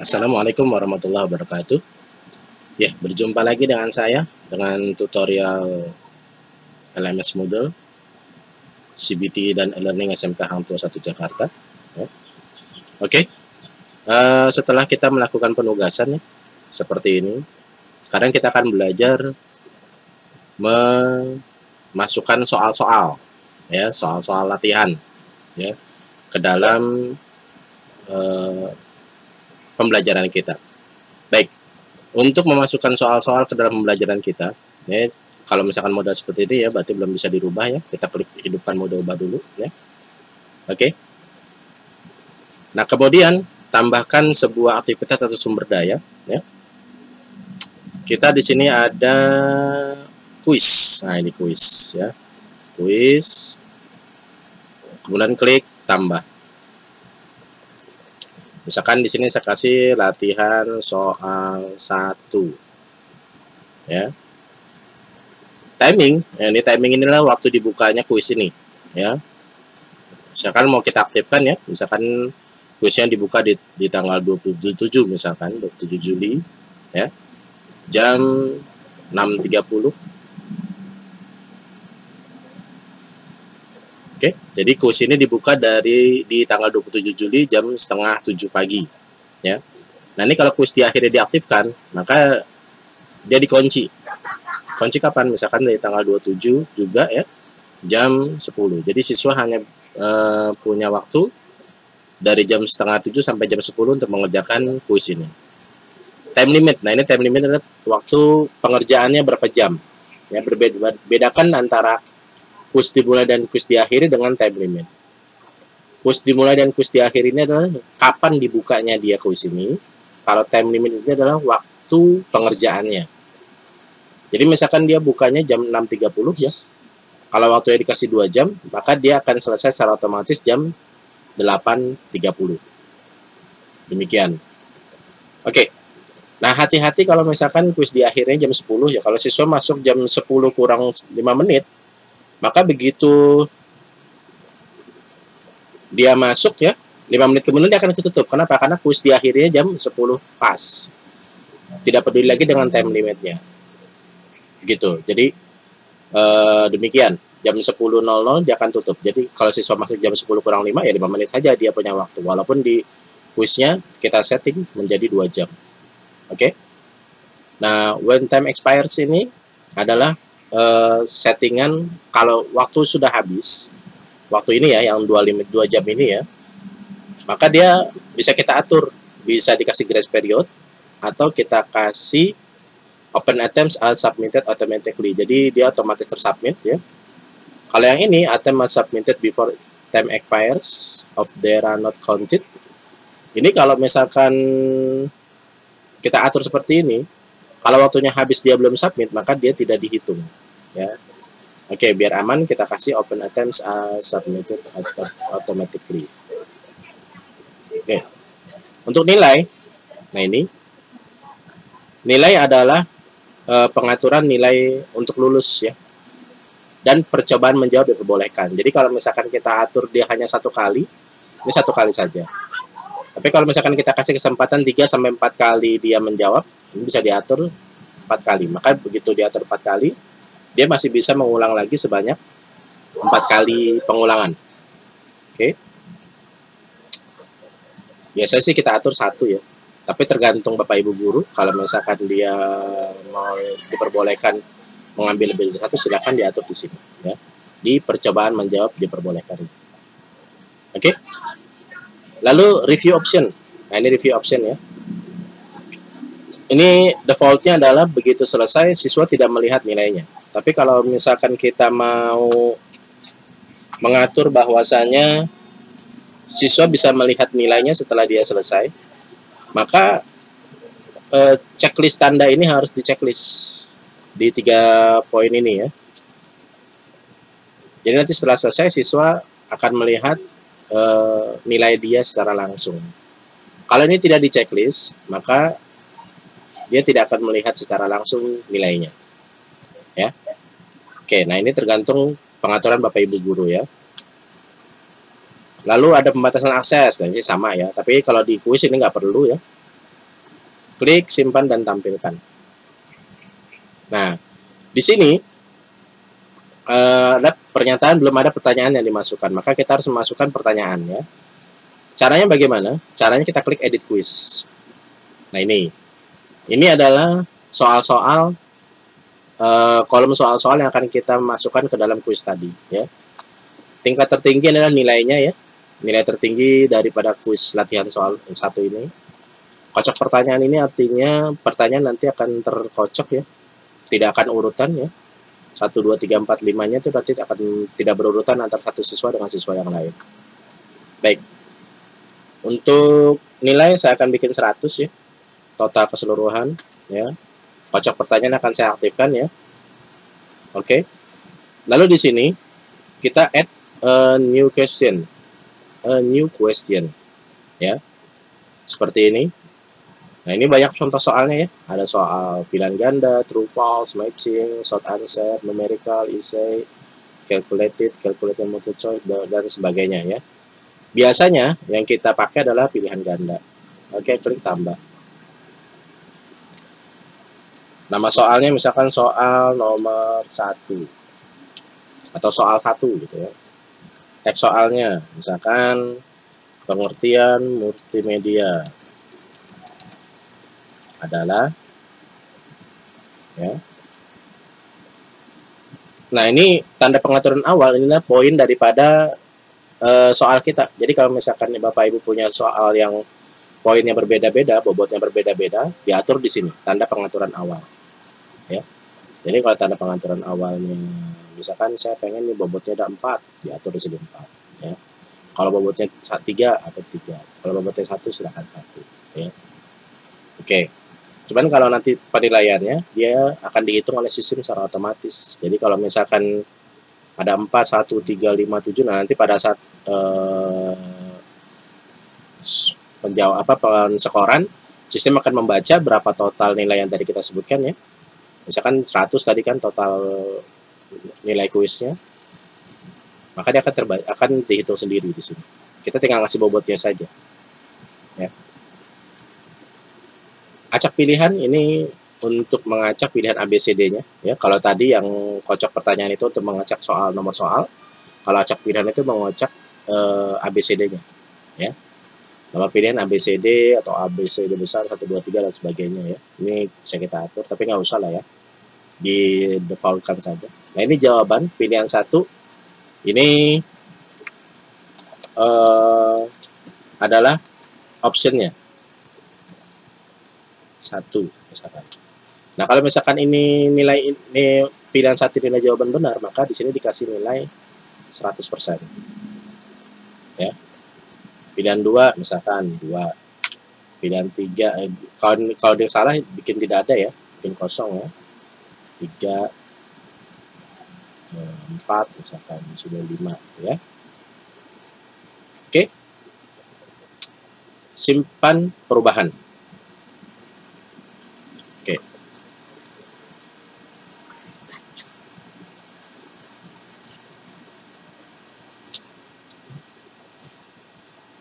Assalamualaikum warahmatullahi wabarakatuh. Ya, berjumpa lagi dengan saya dengan tutorial LMS Moodle, CBT dan e-learning SMK Hang Tuah 1 Jakarta. Ya. Oke, setelah kita melakukan penugasan ya, seperti ini, sekarang kita akan belajar memasukkan soal-soal, ya, soal-soal latihan, ya, ke dalam pembelajaran kita. Baik, untuk memasukkan soal-soal ke dalam pembelajaran kita, ya, kalau misalkan modal seperti ini ya, berarti belum bisa dirubah ya. Kita klik hidupkan mode ubah dulu ya. Oke. Nah, kemudian tambahkan sebuah aktivitas atau sumber daya ya. Kita di sini ada kuis. Nah, ini kuis ya. Kuis. Kemudian klik tambah. Misalkan di sini saya kasih latihan soal 1. Ya. Timing, ya, ini timing inilah waktu dibukanya kuis ini, ya. Misalkan mau kita aktifkan ya, misalkan kuisnya dibuka di tanggal 27 misalkan 27 Juli ya. Jam 6.30. Oke, jadi kuis ini dibuka di tanggal 27 Juli jam setengah 7 pagi ya. Nah, ini kalau kuis di akhirnya diaktifkan, maka dia dikunci. Kunci kapan? Misalkan dari tanggal 27 juga ya, jam 10. Jadi siswa hanya punya waktu dari jam setengah 7 sampai jam 10 untuk mengerjakan kuis ini. Time limit. Nah, ini time limit adalah waktu pengerjaannya berapa jam. Ya, bedakan antara kuis dimulai dan kuis diakhiri dengan time limit. Kuis dimulai dan kuis diakhiri ini adalah kapan dibukanya dia kuis ini. Kalau time limit ini adalah waktu pengerjaannya. Jadi misalkan dia bukanya jam 6.30 ya. Kalau waktunya dikasih 2 jam, maka dia akan selesai secara otomatis jam 8.30. Demikian. Oke. Nah, hati-hati kalau misalkan kuis di akhirnya jam 10 ya. Kalau siswa masuk jam 10 kurang 5 menit, maka begitu dia masuk ya, 5 menit kemudian dia akan ditutup. Kenapa? Karena kuis di akhirnya jam 10 pas. Tidak peduli lagi dengan time limitnya. Gitu. Jadi demikian, jam 10.00 dia akan tutup. Jadi kalau siswa masuk jam 10 kurang 5 ya 5 menit saja dia punya waktu, walaupun di kuisnya kita setting menjadi 2 jam. Oke. Nah, when time expires ini adalah settingan kalau waktu sudah habis, waktu ini ya yang 2 jam ini ya, maka dia bisa kita atur, bisa dikasih grace period atau kita kasih open attempts are submitted automatically. Jadi dia otomatis tersubmit ya. Kalau yang ini attempt are submitted before time expires of they are not counted. Ini kalau misalkan kita atur seperti ini, kalau waktunya habis dia belum submit, maka dia tidak dihitung ya. Oke, biar aman kita kasih open attempts are submitted automatically. Oke. Untuk nilai, nah ini nilai adalah pengaturan nilai untuk lulus ya, dan percobaan menjawab diperbolehkan. Jadi kalau misalkan kita atur dia hanya 1 kali, ini 1 kali saja. Tapi kalau misalkan kita kasih kesempatan 3-4 kali dia menjawab, ini bisa diatur 4 kali. Maka begitu diatur 4 kali, dia masih bisa mengulang lagi sebanyak 4 kali pengulangan. Oke. Biasanya sih kita atur 1 ya. Tapi tergantung Bapak Ibu guru, kalau misalkan dia mau diperbolehkan mengambil lebih dari 1, silakan diatur di sini ya. Di percobaan menjawab diperbolehkan. Oke. Lalu review option. Nah, ini review option ya. Ini defaultnya adalah begitu selesai siswa tidak melihat nilainya. Tapi kalau misalkan kita mau mengatur bahwasanya siswa bisa melihat nilainya setelah dia selesai, maka checklist tanda ini harus di-checklist di 3 poin ini ya. Jadi nanti setelah selesai siswa akan melihat nilai dia secara langsung. Kalau ini tidak di-checklist, maka dia tidak akan melihat secara langsung nilainya. Ya. Oke, nah ini tergantung pengaturan Bapak Ibu guru ya. Lalu ada pembatasan akses, nah ini sama ya. Tapi kalau di kuis ini nggak perlu ya. Klik simpan dan tampilkan. Nah, di sini ada pernyataan belum ada pertanyaan yang dimasukkan, maka kita harus memasukkan pertanyaan ya. Caranya bagaimana? Caranya kita klik edit quiz. Nah, ini adalah soal-soal kolom soal-soal yang akan kita masukkan ke dalam kuis tadi ya. Tingkat tertinggi adalah nilainya ya. Nilai tertinggi daripada kuis latihan soal satu ini. Kocok pertanyaan ini artinya pertanyaan nanti akan terkocok ya. Tidak akan urutan ya. 1, 2, 3, 4, 5-nya itu berarti akan tidak berurutan antara satu siswa dengan siswa yang lain. Baik. Untuk nilai saya akan bikin 100 ya. Total keseluruhan ya. Kocok pertanyaan akan saya aktifkan ya. Oke. Lalu di sini kita add a new question. A new question ya. Seperti ini. Nah, ini banyak contoh soalnya ya. Ada soal pilihan ganda, true false, matching, short answer, numerical, essay, calculated multiple choice dan sebagainya ya. Biasanya yang kita pakai adalah pilihan ganda. Oke, klik tambah. Nama soalnya misalkan soal nomor 1 atau soal 1 gitu ya. Teks soalnya misalkan pengertian multimedia adalah ya. Nah, ini tanda pengaturan awal, inilah poin daripada soal kita. Jadi kalau misalkan Bapak Ibu punya soal yang poinnya berbeda-beda, bobotnya berbeda-beda, diatur di sini tanda pengaturan awal. Ya. Jadi kalau tanda pengaturan awalnya misalkan saya pengen nih bobotnya ada 4, diatur di sini 4 ya. Kalau bobotnya 3 atau 3. Kalau bobotnya 1 silakan 1 ya. Oke. Cuman kalau nanti penilaiannya dia akan dihitung oleh sistem secara otomatis. Jadi kalau misalkan ada 4, 1, 3, 5, 7, nah nanti pada saat pensekoran, sistem akan membaca berapa total nilai yang tadi kita sebutkan ya. Misalkan 100 tadi kan total nilai kuisnya. Maka dia akan dihitung sendiri di sini. Kita tinggal ngasih bobotnya saja. Ya. Acak pilihan ini untuk mengacak pilihan ABCD-nya ya. Kalau tadi yang kocok pertanyaan itu untuk mengacak soal nomor soal, kalau acak pilihan itu mengacak ABCD-nya ya. Nomor pilihan ABCD atau ABCD besar 1, 2, 3 dan sebagainya ya. Ini bisa kita atur tapi nggak usah lah ya. Di defaultkan saja. Nah, ini jawaban pilihan 1. Ini adalah optionnya 1 misalkan. Nah, kalau misalkan ini nilai ini pilihan 1 nilai jawaban benar, maka di sini dikasih nilai 100%. Ya. Pilihan 2 misalkan 2. Pilihan 3 kalau dia salah bikin tidak ada ya, bikin kosong ya. 3 4 misalkan di sini 5 ya. Oke. Simpan perubahan. Oke.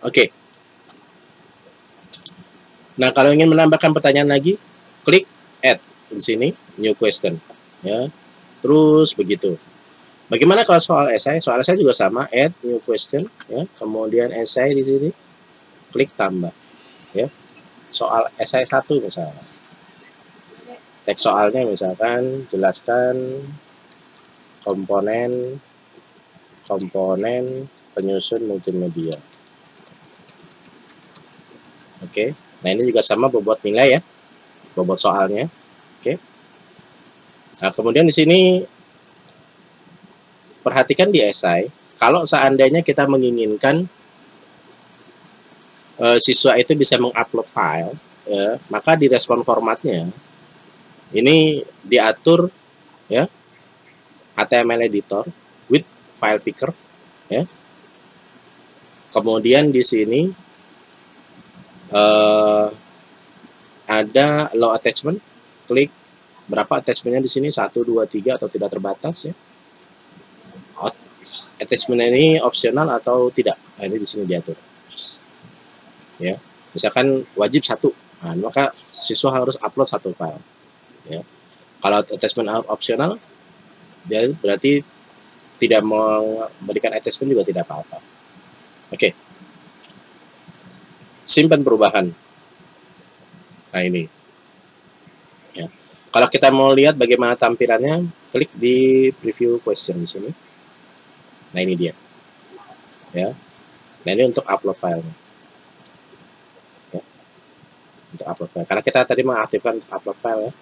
Oke. Nah, kalau ingin menambahkan pertanyaan lagi, klik add di sini new question ya. Terus begitu. Bagaimana kalau soal esai? Soal esai juga sama, add new question ya. Kemudian esai di sini klik tambah ya. Soal esai 1 misalnya. Teks soalnya misalkan jelaskan komponen penyusun multimedia. Oke. Nah, ini juga sama bobot nilai ya. Bobot soalnya. Oke. Nah, kemudian di sini perhatikan di esai, kalau seandainya kita menginginkan siswa itu bisa mengupload file, ya, maka di respon formatnya ini diatur ya HTML editor with file picker ya. Kemudian di sini ada allow attachment, klik berapa attachmentnya di sini 1, 2, 3 atau tidak terbatas ya. Attachment ini opsional atau tidak? Nah, ini di sini diatur. Ya, misalkan wajib 1 Nah, maka siswa harus upload satu file. Ya. Kalau attachment opsional, dia berarti tidak memberikan attachment juga tidak apa-apa. Oke. Simpan perubahan. Nah ini. Ya. Kalau kita mau lihat bagaimana tampilannya, klik di preview question di sini. Nah ini dia. Ya. Nah ini untuk upload filenya. Ya. Untuk upload file. Karena kita tadi mengaktifkan untuk upload file ya.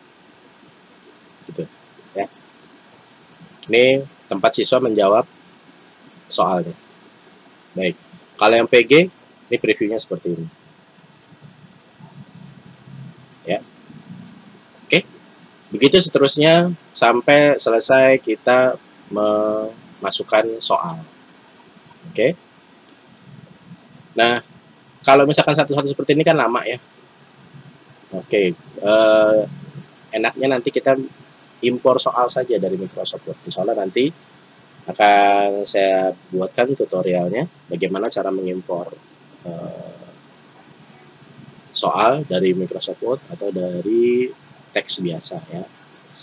Gitu. Ya. Ini tempat siswa menjawab soalnya. Baik. Kalau yang PG, ini previewnya seperti ini. Ya. Oke. Begitu seterusnya sampai selesai kita memasukkan soal. Oke. Nah, kalau misalkan satu-satu seperti ini kan lama ya. Oke. Enaknya nanti kita impor soal saja dari Microsoft Word. Soalnya nanti akan saya buatkan tutorialnya bagaimana cara mengimpor soal dari Microsoft Word atau dari teks biasa ya.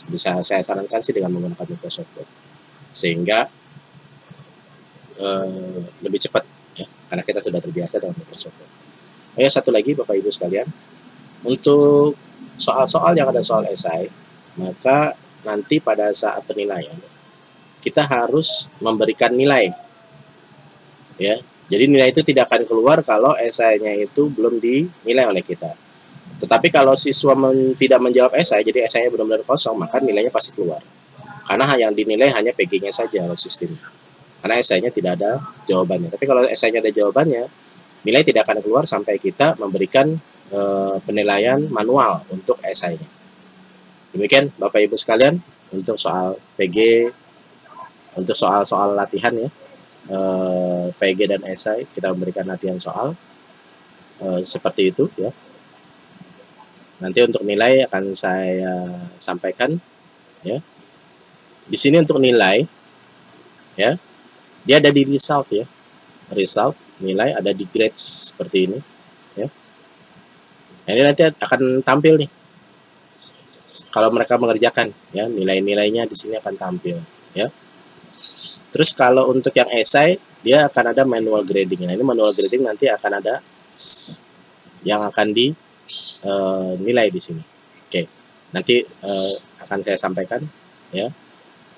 Bisa saya sarankan sih dengan menggunakan Microsoft Word sehingga lebih cepat ya, karena kita sudah terbiasa dengan Microsoft Word. Oh ya, satu lagi Bapak Ibu sekalian, untuk soal-soal yang ada soal esai, maka nanti pada saat penilaian kita harus memberikan nilai ya. Jadi nilai itu tidak akan keluar kalau esainya itu belum dinilai oleh kita. Tetapi kalau siswa tidak menjawab esai, jadi esainya benar-benar kosong, maka nilainya pasti keluar. Karena yang dinilai hanya PG-nya saja oleh sistem. Karena esainya tidak ada jawabannya. Tapi kalau esainya ada jawabannya, nilai tidak akan keluar sampai kita memberikan penilaian manual untuk esainya. Demikian Bapak Ibu sekalian untuk soal PG, untuk soal-soal latihan ya. PG dan esai kita memberikan latihan soal seperti itu ya. Nanti untuk nilai akan saya sampaikan ya. Di sini untuk nilai ya, dia ada di result ya. Result nilai ada di grades seperti ini ya. Nah, ini nanti akan tampil nih. Kalau mereka mengerjakan ya, nilai-nilainya di sini akan tampil ya. Terus kalau untuk yang esai, dia akan ada manual grading. Nah, ini manual grading nanti akan ada yang akan dinilai di sini. Oke, nanti akan saya sampaikan ya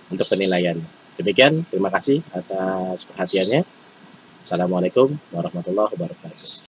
untuk penilaian. Demikian, terima kasih atas perhatiannya. Assalamualaikum warahmatullahi wabarakatuh.